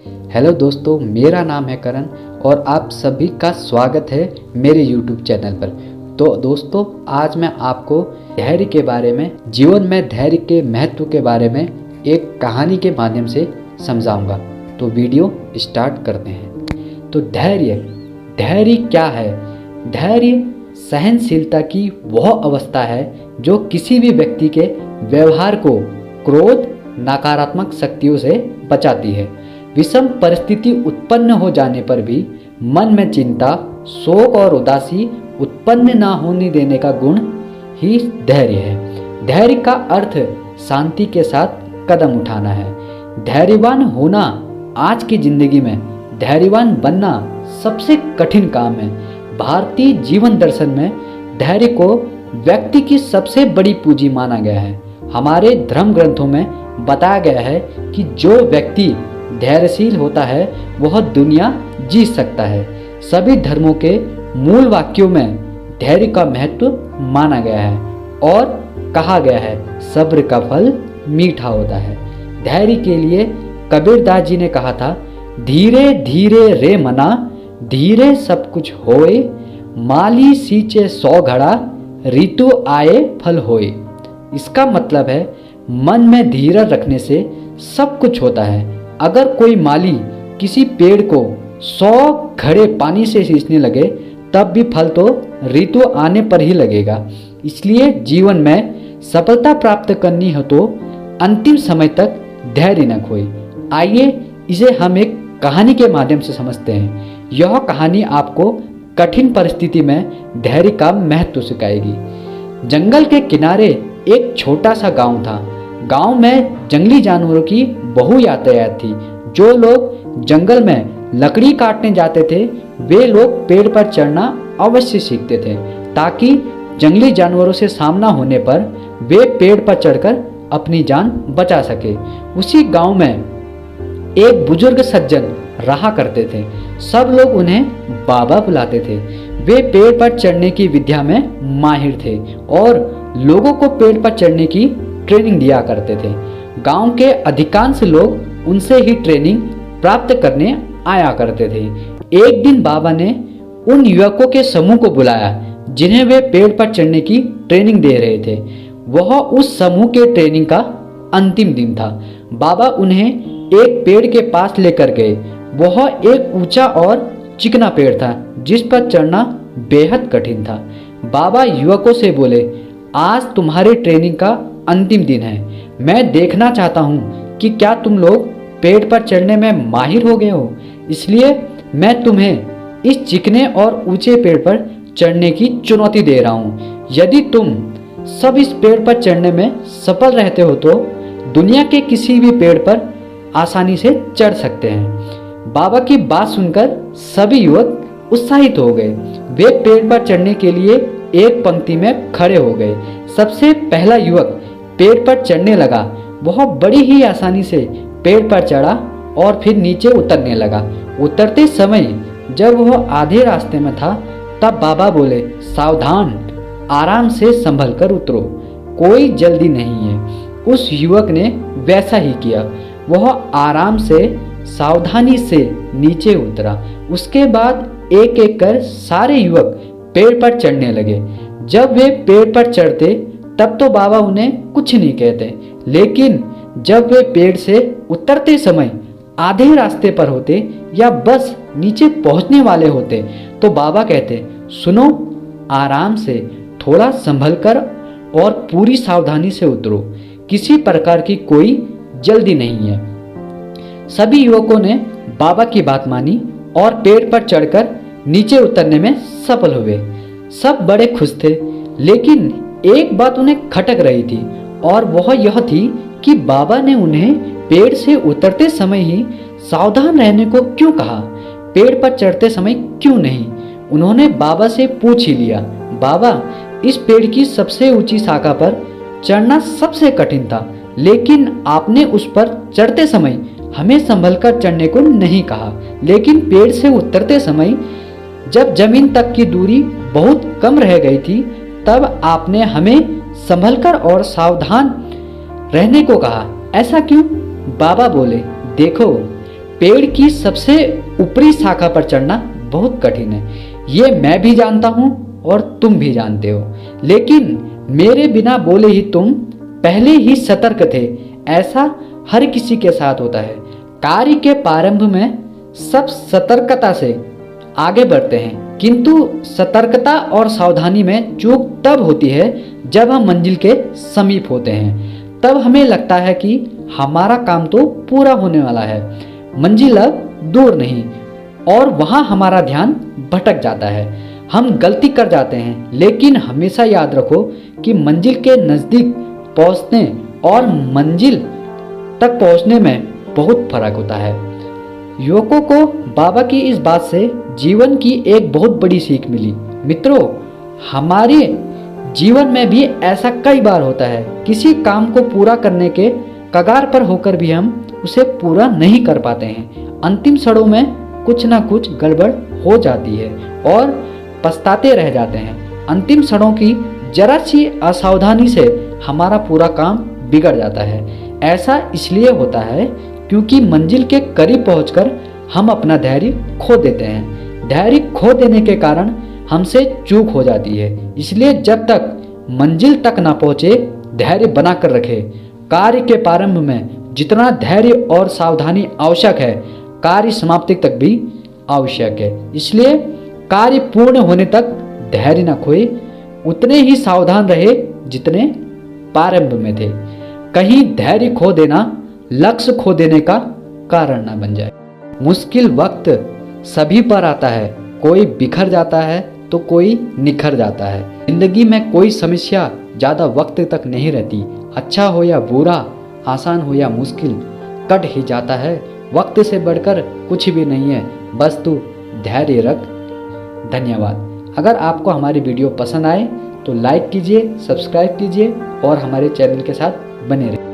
Hello दोस्तों, मेरा नाम है करण और आप सभी का स्वागत है मेरे YouTube चैनल पर। तो दोस्तों, आज मैं आपको धैर्य के बारे में, जीवन में धैर्य के महत्व के बारे में एक कहानी के माध्यम से समझाऊंगा। तो वीडियो स्टार्ट करते हैं। तो धैर्य क्या है? धैर्य सहनशीलता की वह अवस्था है जो किसी भी व्यक्ति के व्यवहार को क्रोध, नकारात्मक शक्तियों से बचाती है। विषम परिस्थिति उत्पन्न हो जाने पर भी मन में चिंता, शोक और उदासी उत्पन्न न होने देने का गुण ही धैर्य है। धैर्य का अर्थ शांति के साथ कदम उठाना है। धैर्यवान होना आज की जिंदगी में धैर्यवान बनना सबसे कठिन काम है। भारतीय जीवन दर्शन में धैर्य को व्यक्ति की सबसे बड़ी पूंजी माना गया है। हमारे धर्म ग्रंथों में बताया गया है कि जो व्यक्ति धैर्यशील होता है वह दुनिया जीत सकता है। सभी धर्मों के मूल वाक्यों में धैर्य का महत्व माना गया है और कहा गया है, सब्र का फल मीठा होता है। धैर्य के लिए कबीरदास जी ने कहा था, धीरे धीरे रे मना, धीरे सब कुछ होए, माली सींचे 100 घड़ा, ऋतु आए फल होए। इसका मतलब है, मन में धीरज रखने से सब कुछ होता है। अगर कोई माली किसी पेड़ को 100 घड़े पानी से सींचने लगे तब भी फल तो ऋतु आने पर ही लगेगा। इसलिए जीवन में सफलता प्राप्त करनी हो तो अंतिम समय तक धैर्य न खोए। आइए इसे हम एक कहानी के माध्यम से समझते हैं। यह कहानी आपको कठिन परिस्थिति में धैर्य का महत्व सिखाएगी। जंगल के किनारे एक छोटा सा गांव था। गांव में जंगली जानवरों की बहु यातायात थी। जो लोग जंगल में लकड़ी काटने जाते थे वे लोग पेड़ पर चढ़ना अवश्य सीखते थे, ताकि जंगली जानवरों से सामना होने पर वे पेड़ पर चढ़कर अपनी जान बचा सके। उसी गांव में एक बुजुर्ग सज्जन रहा करते थे। सब लोग उन्हें बाबा बुलाते थे। वे पेड़ पर चढ़ने की विद्या में माहिर थे और लोगों को पेड़ पर चढ़ने की ट्रेनिंग दिया करते थे। गांव के अधिकांश लोग उनसे ही ट्रेनिंग प्राप्त करने आया करते थे। एक दिन बाबा ने उन युवकों के समूह को बुलाया जिन्हें वे पेड़ पर चढ़ने की ट्रेनिंग दे रहे थे। वह उस समूह के ट्रेनिंग का अंतिम दिन था। बाबा उन्हें एक पेड़ के पास लेकर गए। वह एक ऊंचा और चिकना पेड़ था जिस पर चढ़ना बेहद कठिन था। बाबा युवकों से बोले, आज तुम्हारी ट्रेनिंग का अंतिम दिन है। मैं देखना चाहता हूँ कि क्या तुम लोग पेड़ पर चढ़ने में माहिर हो गए हो। इसलिए मैं तुम्हें इस चिकने और ऊंचे पेड़ पर चढ़ने की चुनौती दे रहा हूँ। यदि तुम सब इस पेड़ पर चढ़ने में सफल रहते हो तो दुनिया के किसी भी पेड़ पर आसानी से चढ़ सकते हैं। बाबा की बात सुनकर सभी युवक उत्साहित हो गए। वे पेड़ पर चढ़ने के लिए एक पंक्ति में खड़े हो गए। सबसे पहला युवक पेड़ पर चढ़ने लगा। वह बड़ी ही आसानी से पेड़ पर चढ़ा और फिर नीचे उतरने लगा। उतरते समय जब वह आधे रास्ते में था तब बाबा बोले, सावधान, आराम से संभल कर उतरो, कोई जल्दी नहीं है। उस युवक ने वैसा ही किया। वह आराम से सावधानी से नीचे उतरा। उसके बाद एक एक कर सारे युवक पेड़ पर चढ़ने लगे। जब वे पेड़ पर चढ़ते तब तो बाबा उन्हें कुछ नहीं कहते, लेकिन जब वे पेड़ से उतरते समय आधे रास्ते पर होते या बस नीचे पहुंचने वाले होते तो बाबा कहते, सुनो, आराम से, थोड़ा संभल कर और पूरी सावधानी से उतरो, किसी प्रकार की कोई जल्दी नहीं है। सभी युवकों ने बाबा की बात मानी और पेड़ पर चढ़कर नीचे उतरने में सफल हुए। सब बड़े खुश थे, लेकिन एक बात उन्हें खटक रही थी और वह यह थी कि बाबा ने उन्हें पेड़ से उतरते समय ही सावधान रहने को क्यों कहा, पेड़ पर चढ़ते समय क्यों नहीं। उन्होंने बाबा से पूछ ही लिया, बाबा, इस पेड़ की सबसे ऊंची शाखा पर चढ़ना सबसे कठिन था, लेकिन आपने उस पर चढ़ते समय हमें संभल कर चढ़ने को नहीं कहा, लेकिन पेड़ से उतरते समय जब जमीन तक की दूरी बहुत कम रह गई थी तब आपने हमें संभलकर और सावधान रहने को कहा। ऐसा क्यों? बाबा बोले, देखो, पेड़ की सबसे ऊपरी शाखा पर चढ़ना बहुत कठिन है, ये मैं भी जानता हूँ और तुम भी जानते हो, लेकिन मेरे बिना बोले ही तुम पहले ही सतर्क थे। ऐसा हर किसी के साथ होता है। कार्य के प्रारंभ में सब सतर्कता से आगे बढ़ते हैं, किंतु सतर्कता और सावधानी में चूक तब होती है जब हम मंजिल के समीप होते हैं। तब हमें लगता है कि हमारा काम तो पूरा होने वाला है, मंजिल अब दूर नहीं, और वहाँ हमारा ध्यान भटक जाता है। हम गलती कर जाते हैं, लेकिन हमेशा याद रखो कि मंजिल के नज़दीक पहुँचने और मंजिल तक पहुँचने में बहुत फर्क होता है। युवकों को बाबा की इस बात से जीवन की एक बहुत बड़ी सीख मिली। मित्रों, हमारे जीवन में भी ऐसा कई बार होता है, किसी काम को पूरा करने के कगार पर होकर भी हम उसे पूरा नहीं कर पाते हैं। अंतिम क्षणों में कुछ ना कुछ गड़बड़ हो जाती है और पछताते रह जाते हैं। अंतिम क्षणों की जरा सी असावधानी से हमारा पूरा काम बिगड़ जाता है। ऐसा इसलिए होता है क्योंकि मंजिल के करीब पहुंचकर हम अपना धैर्य खो देते हैं। धैर्य खो देने के कारण हमसे चूक हो जाती है। इसलिए जब तक मंजिल तक ना पहुंचे, धैर्य बनाकर रखें। कार्य के प्रारंभ में जितना धैर्य और सावधानी आवश्यक है, कार्य समाप्ति तक भी आवश्यक है। इसलिए कार्य पूर्ण होने तक धैर्य न खोए, उतने ही सावधान रहे जितने प्रारंभ में थे। कहीं धैर्य खो देना लक्ष्य खो देने का कारण न बन जाए। मुश्किल वक्त सभी पर आता है, कोई बिखर जाता है तो कोई निखर जाता है। जिंदगी में कोई समस्या ज़्यादा वक्त तक नहीं रहती। अच्छा हो या बुरा, आसान हो या मुश्किल, कट ही जाता है। वक्त से बढ़कर कुछ भी नहीं है, बस तू धैर्य रख। धन्यवाद। अगर आपको हमारी वीडियो पसंद आए तो लाइक कीजिए, सब्सक्राइब कीजिए और हमारे चैनल के साथ बने रहिए।